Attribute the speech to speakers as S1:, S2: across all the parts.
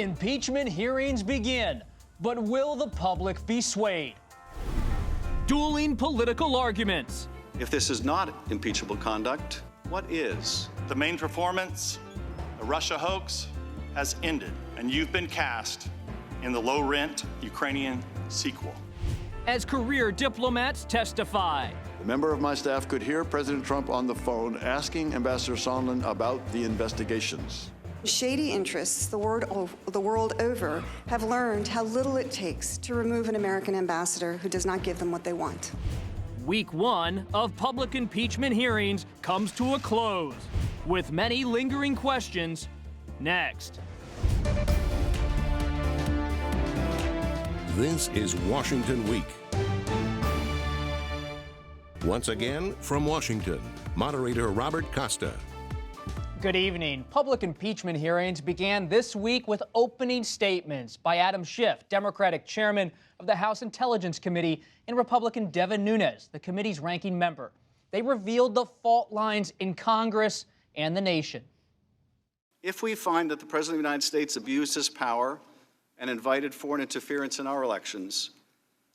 S1: Impeachment hearings begin, but will the public be swayed? Dueling political arguments.
S2: If this is not impeachable conduct, what is?
S3: The main performance, the Russia hoax, has ended, and you've been cast in the low-rent Ukrainian sequel.
S1: As career diplomats testify.
S4: A member of my staff could hear President Trump on the phone asking Ambassador Sondland about the investigations.
S5: Shady interests the world over have learned how little it takes to remove an American ambassador who does not give them what they want.
S1: Week 1 of public impeachment hearings comes to a close, with many lingering questions next.
S6: This is Washington Week. Once again, from Washington, moderator Robert Costa.
S1: Good evening. Public impeachment hearings began this week with opening statements by Adam Schiff, Democratic chairman of the House Intelligence Committee, and Republican Devin Nunes, the committee's ranking member. They revealed the fault lines in Congress and the nation.
S2: If we find that the President of the United States abused his power and invited foreign interference in our elections,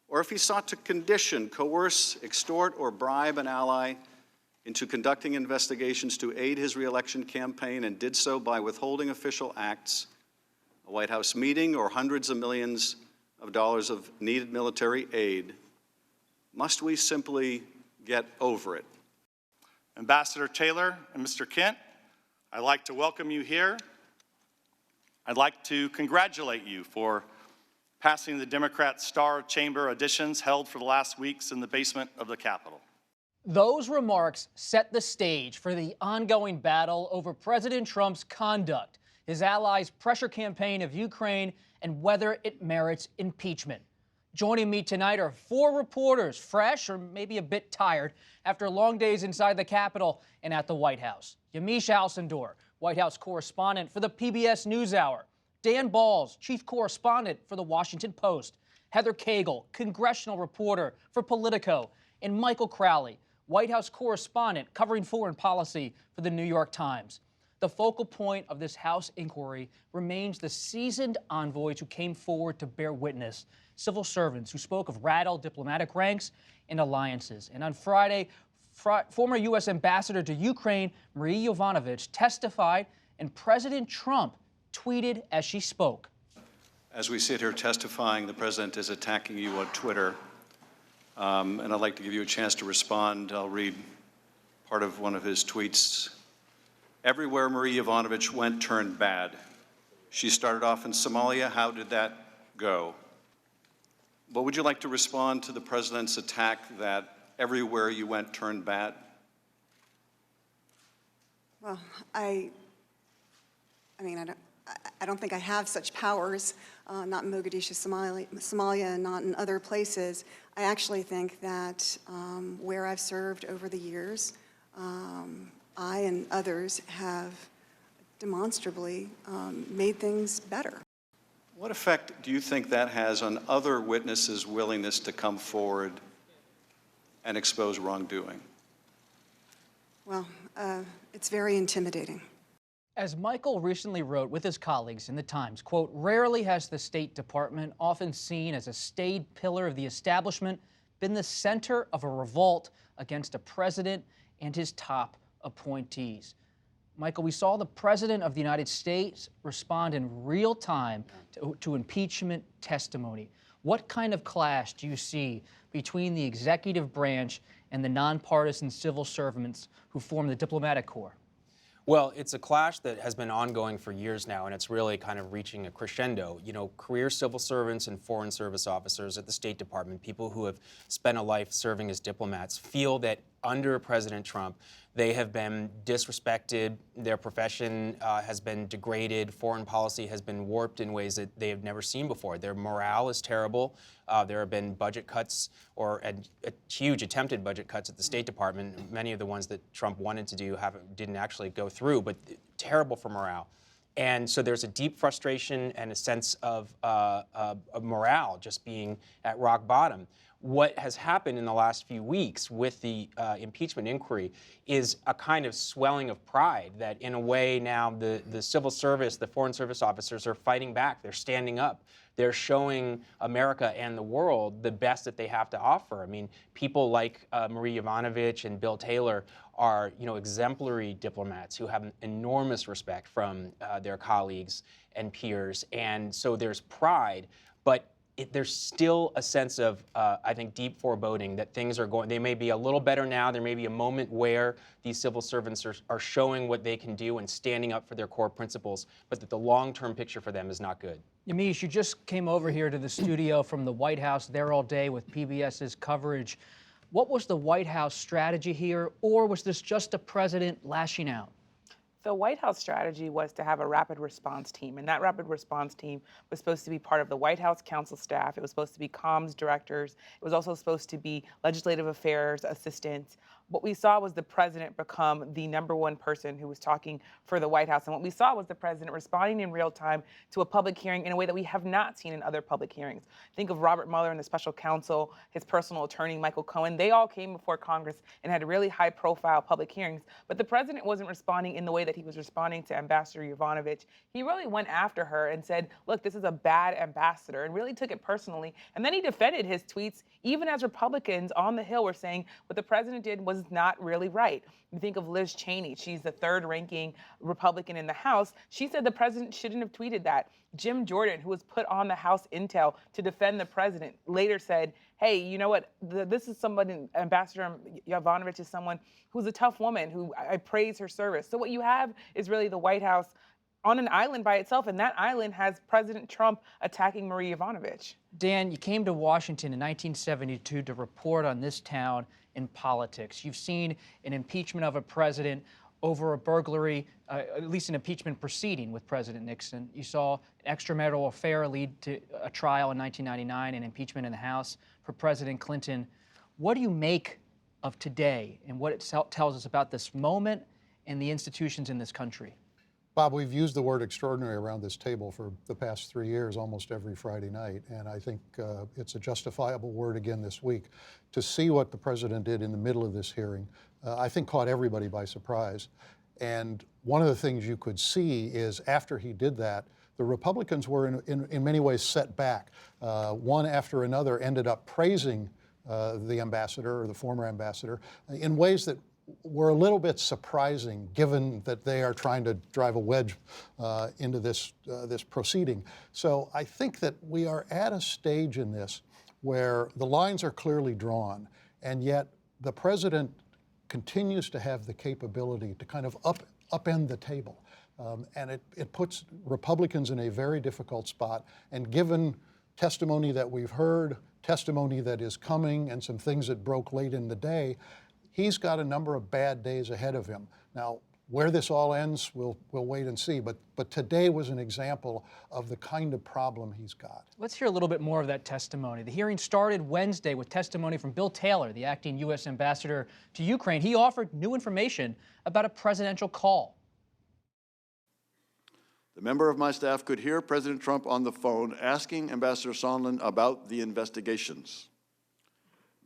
S2: or if he sought to condition, coerce, extort, or bribe an ally into conducting investigations to aid his reelection campaign and did so by withholding official acts, a White House meeting, or hundreds of millions of dollars of needed military aid, must we simply get over it?
S3: Ambassador Taylor and Mr. Kent, I'd like to welcome you here. I'd like to congratulate you for passing the Democrat Star Chamber auditions held for the last weeks in the basement of the Capitol.
S1: Those remarks set the stage for the ongoing battle over President Trump's conduct, his allies' pressure campaign of Ukraine, and whether it merits impeachment. Joining me tonight are 4 reporters, fresh or maybe a bit tired after long days inside the Capitol and at the White House. Yamiche Alcindor, White House correspondent for the PBS NewsHour. Dan Balls, chief correspondent for the Washington Post. Heather Cagle, congressional reporter for Politico. And Michael Crowley, White House correspondent covering foreign policy for the New York Times. The focal point of this House inquiry remains the seasoned envoys who came forward to bear witness, civil servants who spoke of rattled diplomatic ranks and alliances. And on Friday, former U.S. Ambassador to Ukraine, Marie Ivanovich, testified, and President Trump tweeted as she spoke.
S2: As we sit here testifying, the President is attacking you on Twitter. And I'd like to give you a chance to respond. I'll read part of one of his tweets. Everywhere Marie Ivanovich went turned bad. She started off in Somalia. How did that go? But would you like to respond to the President's attack that everywhere you went turned bad?
S5: Well, I don't think I have such powers, not in Mogadishu, Somalia, and not in other places. I actually think that where I've served over the years, I and others have demonstrably made things better.
S2: What effect do you think that has on other witnesses' willingness to come forward and expose wrongdoing?
S5: Well, it's very intimidating.
S1: As Michael recently wrote with his colleagues in the Times, quote, rarely has the State Department, often seen as a staid pillar of the establishment, been the center of a revolt against a president and his top appointees. Michael, we saw the President of the United States respond in real time to impeachment testimony. What kind of clash do you see between the executive branch and the nonpartisan civil servants who form the diplomatic corps?
S7: Well, it's a clash that has been ongoing for years now, and it's really kind of reaching a crescendo. You know, career civil servants and foreign service officers at the State Department, people who have spent a life serving as diplomats, feel that under President Trump, they have been disrespected, their profession has been degraded, foreign policy has been warped in ways that they have never seen before. Their morale is terrible. There have been budget cuts or huge attempted budget cuts at the State Department. Many of the ones that Trump wanted to do didn't actually go through, but terrible for morale. And so there's a deep frustration and a sense of morale just being at rock bottom. what has happened in the last few weeks with the impeachment inquiry is a kind of swelling of pride that in a way now the civil service, the foreign service officers are fighting back. They're standing up. They're showing America and the world the best that they have to offer. I mean, people like Marie Ivanovich and Bill Taylor are, exemplary diplomats who have enormous respect from their colleagues and peers. And so there's pride, but there's still a sense of, I think, deep foreboding that things are going, they may be a little better now. There may be a moment where these civil servants are showing what they can do and standing up for their core principles, but that the long-term picture for them is not good.
S1: Yamiche, you just came over here to the studio from the White House, there all day with PBS's coverage. What was the White House strategy here, or was this just a president lashing out?
S8: The White House strategy was to have a rapid response team, and that rapid response team was supposed to be part of the White House counsel staff. It was supposed to be comms directors. It was also supposed to be legislative affairs assistants. What we saw was the president become the #1 person who was talking for the White House. And what we saw was the president responding in real time to a public hearing in a way that we have not seen in other public hearings. Think of Robert Mueller and the special counsel, his personal attorney, Michael Cohen. They all came before Congress and had really high profile public hearings. But the president wasn't responding in the way that he was responding to Ambassador Ivanovich. He really went after her and said, look, this is a bad ambassador, and really took it personally. And then he defended his tweets, even as Republicans on the Hill were saying what the president did was not really right. You think of Liz Cheney. She's the third-ranking Republican in the House. She said the president shouldn't have tweeted that. Jim Jordan, who was put on the House intel to defend the president, later said, hey, you know what, this is somebody, Ambassador Ivanovich is someone who's a tough woman, who I praise her service. So what you have is really the White House on an island by itself, and that island has President Trump attacking Marie Ivanovich.
S1: Dan, you came to Washington in 1972 to report on this town in politics. You've seen an impeachment of a president over a burglary, at least an impeachment proceeding with President Nixon. You saw an extramarital affair lead to a trial in 1999 and impeachment in the House for President Clinton. What do you make of today and what it tells us about this moment and the institutions in this country?
S9: Bob, we've used the word extraordinary around this table for the past 3 years, almost every Friday night, and I think it's a justifiable word again this week. To see what the president did in the middle of this hearing, I think caught everybody by surprise. And one of the things you could see is after he did that, the Republicans were in many ways set back. One after another ended up praising the ambassador or the former ambassador in ways that were a little bit surprising, given that they are trying to drive a wedge into this proceeding. So I think that we are at a stage in this where the lines are clearly drawn, and yet the president continues to have the capability to kind of upend the table. And it puts Republicans in a very difficult spot. And given testimony that we've heard, testimony that is coming, and some things that broke late in the day, he's got a number of bad days ahead of him. Now, where this all ends, we'll wait and see. But today was an example of the kind of problem he's got.
S1: Let's hear a little bit more of that testimony. The hearing started Wednesday with testimony from Bill Taylor, the acting U.S. ambassador to Ukraine. He offered new information about a presidential call.
S4: The member of my staff could hear President Trump on the phone asking Ambassador Sondland about the investigations.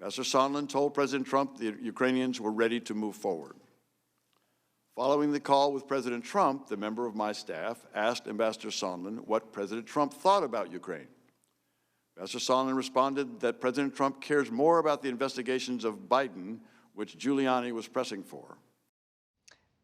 S4: Ambassador Sondland told President Trump the Ukrainians were ready to move forward. Following the call with President Trump, the member of my staff asked Ambassador Sondland what President Trump thought about Ukraine. Ambassador Sondland responded that President Trump cares more about the investigations of Biden, which Giuliani was pressing for.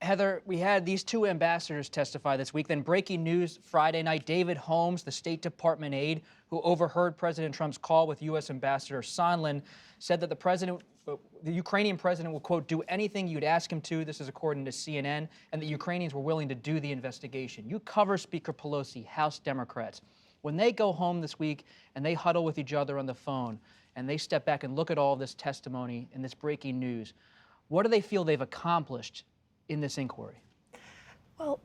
S1: Heather, we had these two ambassadors testify this week. Then breaking news Friday night, David Holmes, the State Department aide who overheard President Trump's call with U.S. Ambassador Sondland, said that the Ukrainian president will, quote, do anything you'd ask him to. This is according to CNN, and the Ukrainians were willing to do the investigation. You cover Speaker Pelosi, House Democrats. When they go home this week and they huddle with each other on the phone and they step back and look at all this testimony and this breaking news, what do they feel they've accomplished in this inquiry?
S10: Well,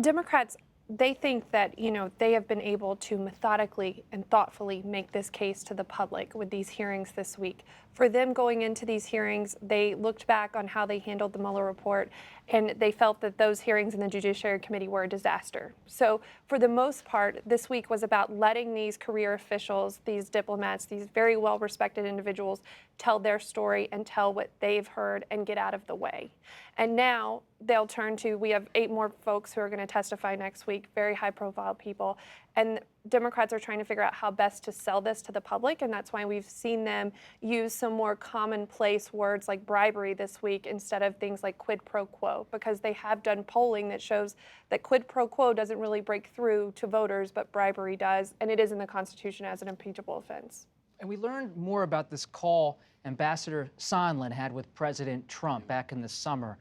S10: Democrats, they think that, they have been able to methodically and thoughtfully make this case to the public with these hearings this week. For them going into these hearings, they looked back on how they handled the Mueller report, And they felt that those hearings in the Judiciary Committee were a disaster. So for the most part, this week was about letting these career officials, these diplomats, these very well-respected individuals tell their story and tell what they've heard and get out of the way. And now they'll turn to, we have 8 more folks who are going to testify next week, very high-profile people. And Democrats are trying to figure out how best to sell this to the public, and that's why we've seen them use some more commonplace words like bribery this week instead of things like quid pro quo, because they have done polling that shows that quid pro quo doesn't really break through to voters, but bribery does, and it is in the Constitution as an impeachable offense.
S1: And we learned more about this call Ambassador Sondland had with President Trump back in the summer.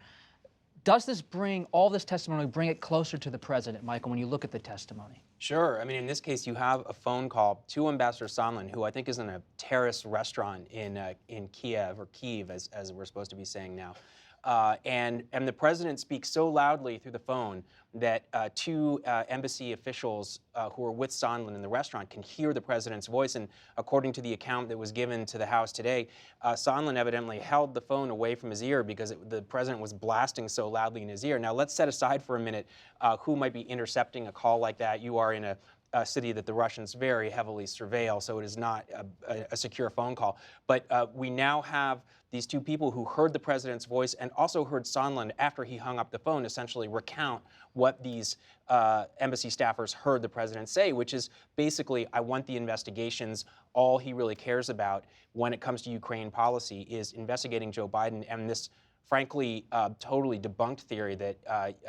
S1: Does this all this testimony bring it closer to the president, Michael, when you look at the testimony?
S7: Sure. I mean, in this case, you have a phone call to Ambassador Sondland, who I think is in a terrace restaurant in Kiev, or Kyiv, as we're supposed to be saying now. And the president speaks so loudly through the phone that 2 embassy officials who were with Sondland in the restaurant can hear the president's voice. And according to the account that was given to the House today, Sondland evidently held the phone away from his ear because the president was blasting so loudly in his ear. Now, let's set aside for a minute who might be intercepting a call like that. You are in a city that the Russians very heavily surveil, so it is not a secure phone call. But we now have these 2 people who heard the president's voice and also heard Sondland, after he hung up the phone, essentially recount what these embassy staffers heard the president say, which is basically, I want the investigations. All he really cares about when it comes to Ukraine policy is investigating Joe Biden and this frankly, totally debunked theory that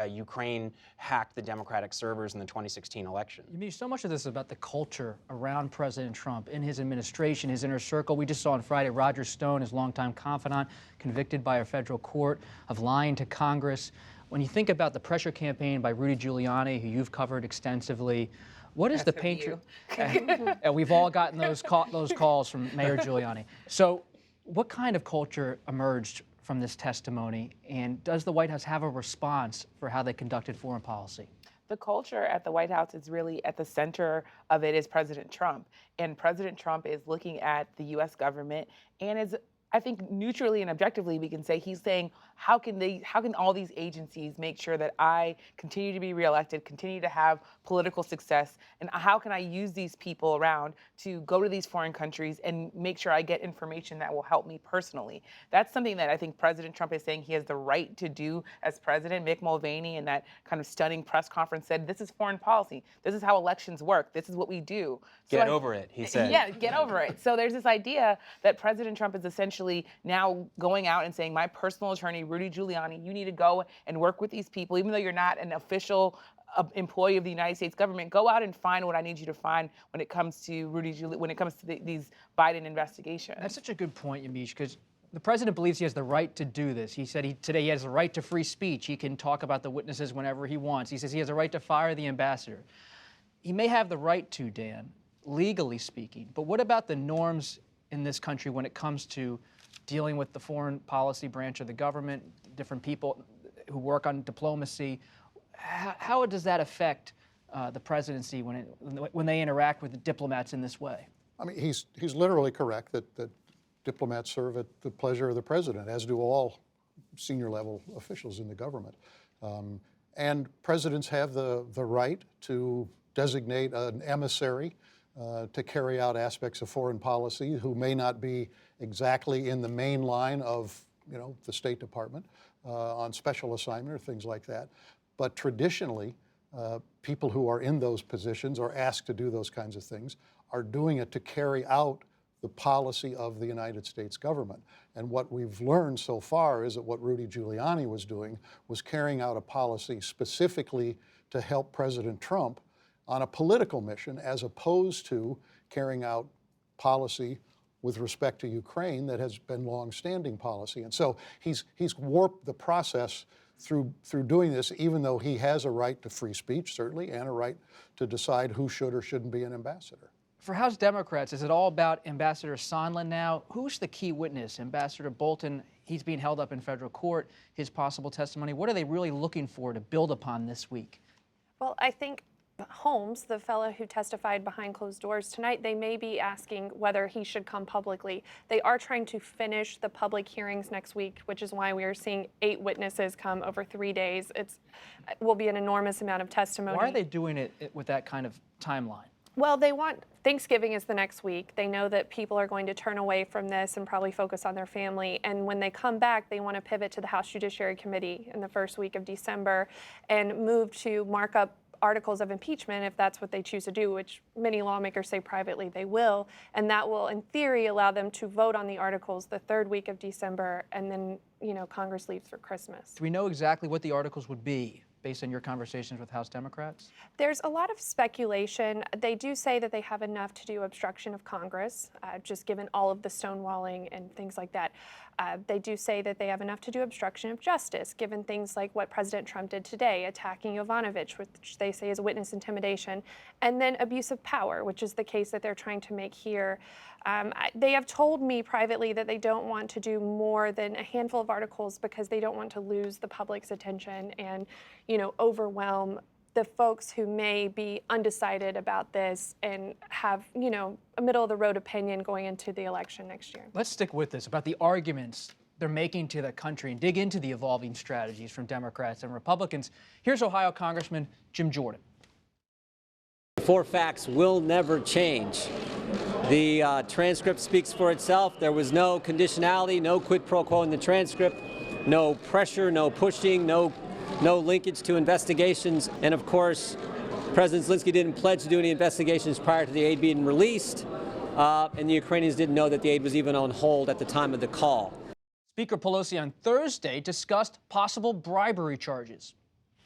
S7: Ukraine hacked the Democratic servers in the 2016 election.
S1: You mean so much of this is about the culture around President Trump, in his administration, his inner circle. We just saw on Friday Roger Stone, his longtime confidant, convicted by a federal court of lying to Congress. When you think about the pressure campaign by Rudy Giuliani, who you've covered extensively, what is the patriot? And we've all gotten those calls from Mayor Giuliani. So what kind of culture emerged from this testimony, and does the White House have a response for how they conducted foreign policy?
S8: The culture at the White House is really at the center of it is President Trump. And President Trump is looking at the U.S. government and is, I think, neutrally and objectively, we can say he's saying, how can all these agencies make sure that I continue to be reelected, continue to have political success, and how can I use these people around to go to these foreign countries and make sure I get information that will help me personally? That's something that I think President Trump is saying he has the right to do as president. Mick Mulvaney in that kind of stunning press conference said, this is foreign policy. This is how elections work. This is what we do.
S7: Get over it, he said.
S8: Yeah, get over it. So there's this idea that President Trump is essentially now going out and saying, my personal attorney, Rudy Giuliani, you need to go and work with these people, even though you're not an official employee of the United States government. Go out and find what I need you to find when it comes to these Biden investigations.
S1: That's such a good point, Yamiche, because the president believes he has the right to do this. He said today he has the right to free speech. He can talk about the witnesses whenever he wants. He says he has the right to fire the ambassador. He may have the right to, Dan, legally speaking, but what about the norms in this country when it comes to dealing with the foreign policy branch of the government, different people who work on diplomacy? How does that affect the presidency when they interact with the diplomats in this way?
S9: I mean, he's literally correct that diplomats serve at the pleasure of the president, as do all senior level officials in the government. And presidents have the right to designate an emissary to carry out aspects of foreign policy who may not be exactly in the main line of, the State Department on special assignment or things like that. But traditionally, people who are in those positions or asked to do those kinds of things are doing it to carry out the policy of the United States government. And what we've learned so far is that what Rudy Giuliani was doing was carrying out a policy specifically to help President Trump on a political mission, as opposed to carrying out policy with respect to Ukraine that has been long-standing policy. And so he's warped the process through doing this, even though he has a right to free speech, certainly, and a right to decide who should or shouldn't be an ambassador.
S1: For House Democrats, is it all about Ambassador Sondland now? Who's the key witness? Ambassador Bolton, he's being held up in federal court, his possible testimony. What are they really looking for to build upon this week?
S10: Well, I think Holmes, the fellow who testified behind closed doors tonight, they may be asking whether he should come publicly. They are trying to finish the public hearings next week, which is why we are seeing 8 witnesses come over 3 days. It will be an enormous amount of testimony.
S1: Why are they doing it with that kind of timeline?
S10: Well, they want Thanksgiving is the next week. They know that people are going to turn away from this and probably focus on their family. And when they come back, they want to pivot to the House Judiciary Committee in the first week of December and move to mark up articles of impeachment if that's what they choose to do, which many lawmakers say privately they will. And that will, in theory, allow them to vote on the articles the 3rd week of December, and then, Congress leaves for Christmas.
S1: Do we know exactly what the articles would be based on your conversations with House Democrats?
S10: There's a lot of speculation. They do say that they have enough to do obstruction of Congress, just given all of the stonewalling and things like that. They do say that they have enough to do obstruction of justice, given things like what President Trump did today, attacking Ivanovich, which they say is witness intimidation, and then abuse of power, which is the case that they're trying to make here. They have told me privately that they don't want to do more than a handful of articles because they don't want to lose the public's attention and, overwhelm the folks who may be undecided about this and have, a middle-of-the-road opinion going into the election next year.
S1: Let's stick with this, about the arguments they're making to the country and dig into the evolving strategies from Democrats and Republicans. Here's Ohio Congressman Jim Jordan.
S11: The 4 facts will never change. The transcript speaks for itself. There was no conditionality, no quid pro quo in the transcript, no pressure, no pushing, no linkage to investigations. And of course, President Zelensky didn't pledge to do any investigations prior to the aid being released. And the Ukrainians didn't know that the aid was even on hold at the time of the call.
S1: Speaker Pelosi on Thursday discussed possible bribery charges.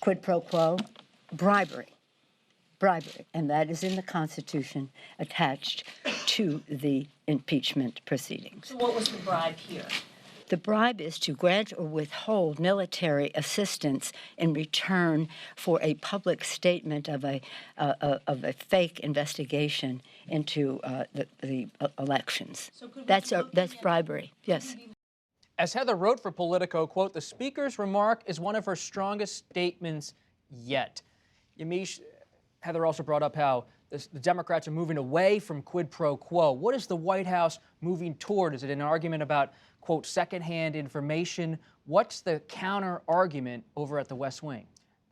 S12: Quid pro quo, bribery, and that is in the Constitution attached to the impeachment proceedings.
S13: So what was the bribe here?
S12: The bribe is to grant or withhold military assistance in return for a public statement of a fake investigation into the elections. So that's bribery. Yes.
S1: As Heather wrote for Politico, quote, "The Speaker's remark is one of her strongest statements yet." Yamiche, Heather also brought up how the Democrats are moving away from quid pro quo. What is the White House moving toward? Is it an argument about, quote, secondhand information? What's the counter argument over at the West Wing?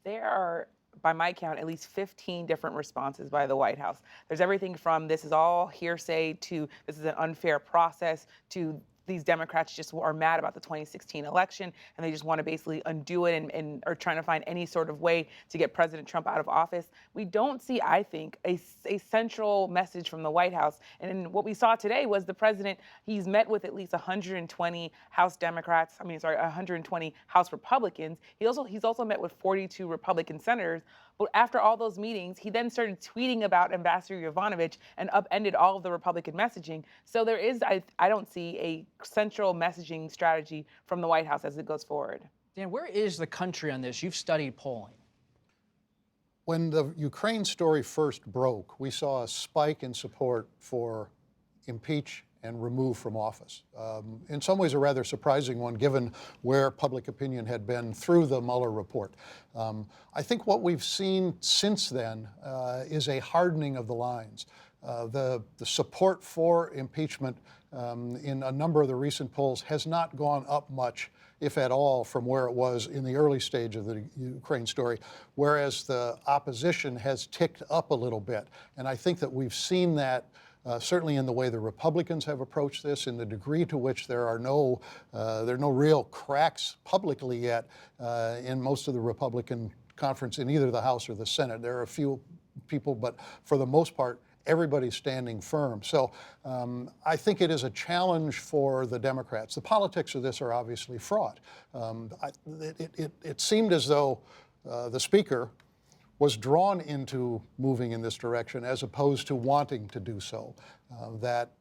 S8: There are, by my count, at least 15 different responses by the White House. There's everything from this is all hearsay to this is an unfair process to these Democrats just are mad about the 2016 election and they just want to basically undo it and are trying to find any sort of way to get President Trump out of office. We don't see, I think, a central message from the White House. And what we saw today was the president, he's met with at least 120 House Democrats, 120 House Republicans. He's also met with 42 Republican senators. But after all those meetings, he then started tweeting about Ambassador Ivanovich and upended all of the Republican messaging. So there is, I don't see a central messaging strategy from the White House as it goes forward.
S1: Dan, where is the country on this? You've studied polling.
S9: When the Ukraine story first broke, we saw a spike in support for impeach and remove from office. In some ways a rather surprising one given where public opinion had been through the Mueller report. I think what we've seen since then is a hardening of the lines. The support for impeachment in a number of the recent polls has not gone up much, if at all, from where it was in the early stage of the Ukraine story, whereas the opposition has ticked up a little bit. And I think that we've seen that certainly in the way the Republicans have approached this, in the degree to which there are no real cracks publicly yet in most of the Republican conference in either the House or the Senate. There are a few people, but for the most part, everybody's standing firm. So I think it is a challenge for the Democrats. The politics of this are obviously fraught. It seemed as though the Speaker was drawn into moving in this direction as opposed to wanting to do so, that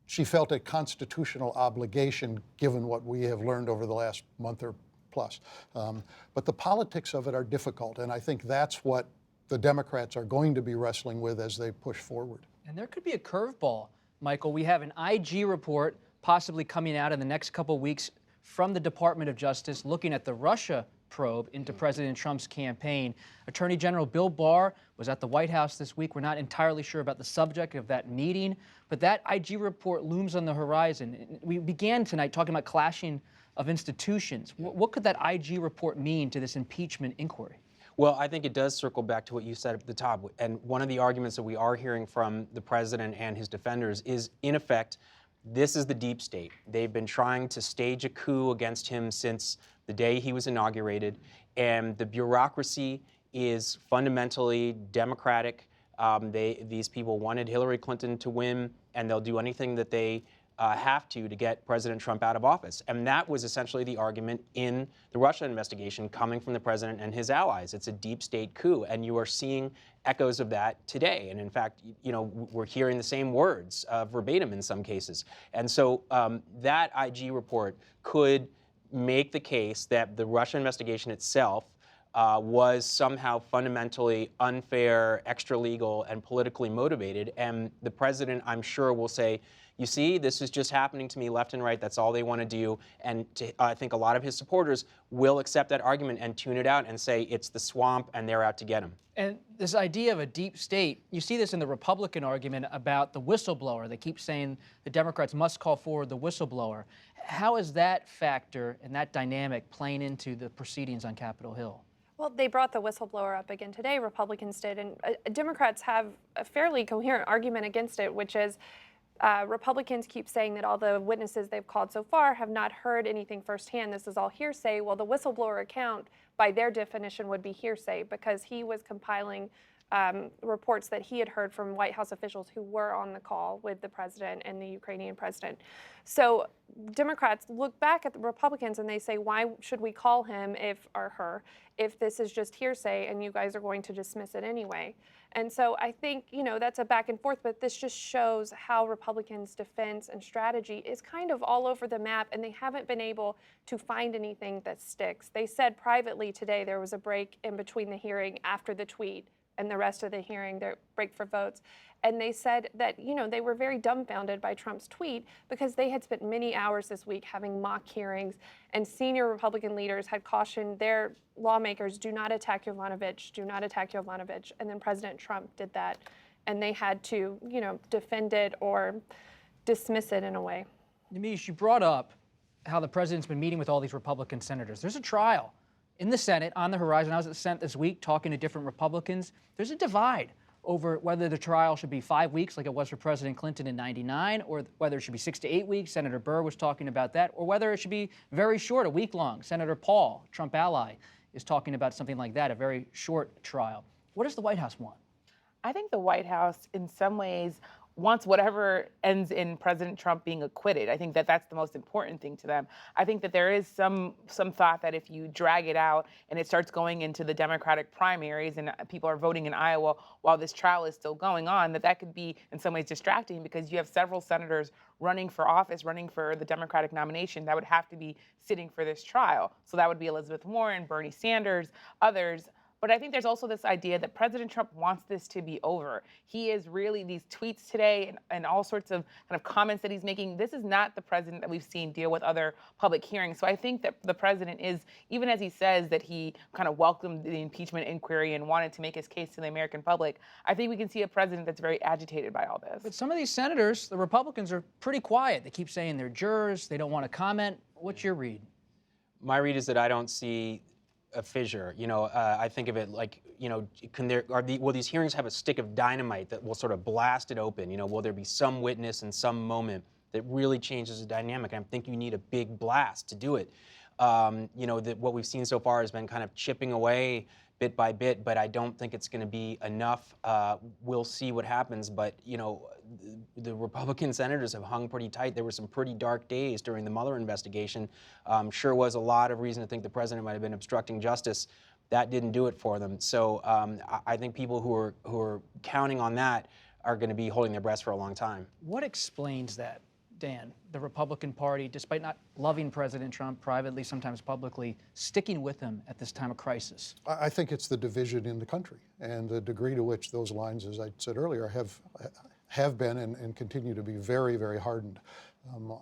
S9: she felt a constitutional obligation given what we have learned over the last month or plus. But the politics of it are difficult, and I think that's what the Democrats are going to be wrestling with as they push forward.
S1: And there could be a curveball, Michael. We have an IG report possibly coming out in the next couple of weeks from the Department of Justice looking at the Russia probe into President Trump's campaign. Attorney General Bill Barr was at the White House this week. We're not entirely sure about the subject of that meeting, but that IG report looms on the horizon. We began tonight talking about clashing of institutions. What could that IG report mean to this impeachment inquiry?
S7: Well, I think it does circle back to what you said at the top. And one of the arguments that we are hearing from the president and his defenders is, in effect, this is the deep state. They've been trying to stage a coup against him since the day he was inaugurated. And the bureaucracy is fundamentally Democratic. These people wanted Hillary Clinton to win, and they'll do anything that they have to get President Trump out of office. And that was essentially the argument in the Russia investigation coming from the president and his allies. It's a deep state coup, and you are seeing echoes of that today. And in fact, we're hearing the same words verbatim in some cases. And so that IG report could make the case that the Russia investigation itself was somehow fundamentally unfair, extra-legal, and politically motivated. And the president, I'm sure, will say, you see, this is just happening to me left and right. That's all they want to do. And I think a lot of his supporters will accept that argument and tune it out and say it's the swamp and they're out to get him.
S1: And this idea of a deep state, you see this in the Republican argument about the whistleblower. They keep saying the Democrats must call forward the whistleblower. How is that factor and that dynamic playing into the proceedings on Capitol Hill?
S10: Well, they brought the whistleblower up again today, Republicans did, and Democrats have a fairly coherent argument against it, which is Republicans keep saying that all the witnesses they've called so far have not heard anything firsthand. This is all hearsay. Well, the whistleblower account, by their definition, would be hearsay because he was compiling reports that he had heard from White House officials who were on the call with the president and the Ukrainian president. So Democrats look back at the Republicans and they say, why should we call him or her if this is just hearsay and you guys are going to dismiss it anyway? And so I think, that's a back and forth, but this just shows how Republicans' defense and strategy is kind of all over the map, and they haven't been able to find anything that sticks. They said privately today there was a break in between the hearing after the tweet and the rest of the hearing, their break for votes. And they said that, they were very dumbfounded by Trump's tweet because they had spent many hours this week having mock hearings, and senior Republican leaders had cautioned their lawmakers, do not attack Ivanovich, do not attack Ivanovich. And then President Trump did that, and they had to, defend it or dismiss it in a way.
S1: Nimish, you brought up how the president's been meeting with all these Republican senators. There's a trial in the Senate on the horizon. I was at the Senate this week talking to different Republicans. There's a divide over whether the trial should be 5 weeks like it was for President Clinton in '99, or whether it should be 6 to 8 weeks. Senator Burr was talking about that, or whether it should be very short, a week long. Senator Paul, Trump ally, is talking about something like that, a very short trial. What does the White House want?
S8: I think the White House, in some ways, wants whatever ends in President Trump being acquitted. I think that that's the most important thing to them. I think that there is some thought that if you drag it out and it starts going into the Democratic primaries and people are voting in Iowa while this trial is still going on, that could be in some ways distracting because you have several senators running for office, running for the Democratic nomination that would have to be sitting for this trial. So that would be Elizabeth Warren, Bernie Sanders, others. But I think there's also this idea that President Trump wants this to be over. He is really, these tweets today and all sorts of kind of comments that he's making, this is not the president that we've seen deal with other public hearings. So I think that the president is, even as he says that he kind of welcomed the impeachment inquiry and wanted to make his case to the American public, I think we can see a president that's very agitated by all this.
S1: But some of these senators, the Republicans, are pretty quiet. They keep saying they're jurors, they don't want to comment. What's your read?
S7: My read is that I don't see a fissure. I think of it like, will these hearings have a stick of dynamite that will sort of blast it open? Will there be some witness in some moment that really changes the dynamic? And I think you need a big blast to do it. What we've seen so far has been kind of chipping away bit by bit, but I don't think it's going to be enough. We'll see what happens, but the Republican senators have hung pretty tight. There were some pretty dark days during the Mueller investigation. Sure was a lot of reason to think the president might have been obstructing justice. That didn't do it for them. So I think people who are counting on that are going to be holding their breath for a long time.
S1: What explains that, Dan? The Republican Party, despite not loving President Trump privately, sometimes publicly, sticking with him at this time of crisis?
S9: I think it's the division in the country and the degree to which those lines, as I said earlier, have been and continue to be very, very hardened.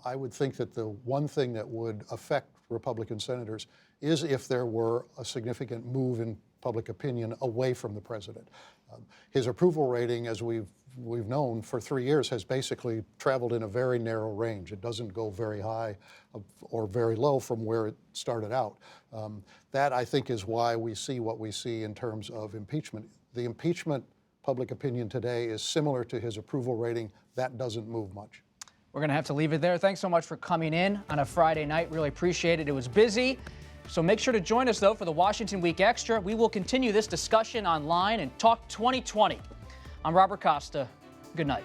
S9: I would think that the one thing that would affect Republican senators is if there were a significant move in public opinion away from the president. His approval rating, as we've known for 3 years, has basically traveled in a very narrow range. It doesn't go very high or very low from where it started out. That, I think, is why we see what we see in terms of impeachment. The impeachment public opinion today is similar to his approval rating. That doesn't move much.
S1: We're going to have to leave it there. Thanks so much for coming in on a Friday night. Really appreciate it. It was busy. So make sure to join us, though, for the Washington Week Extra. We will continue this discussion online and talk 2020. I'm Robert Costa. Good night.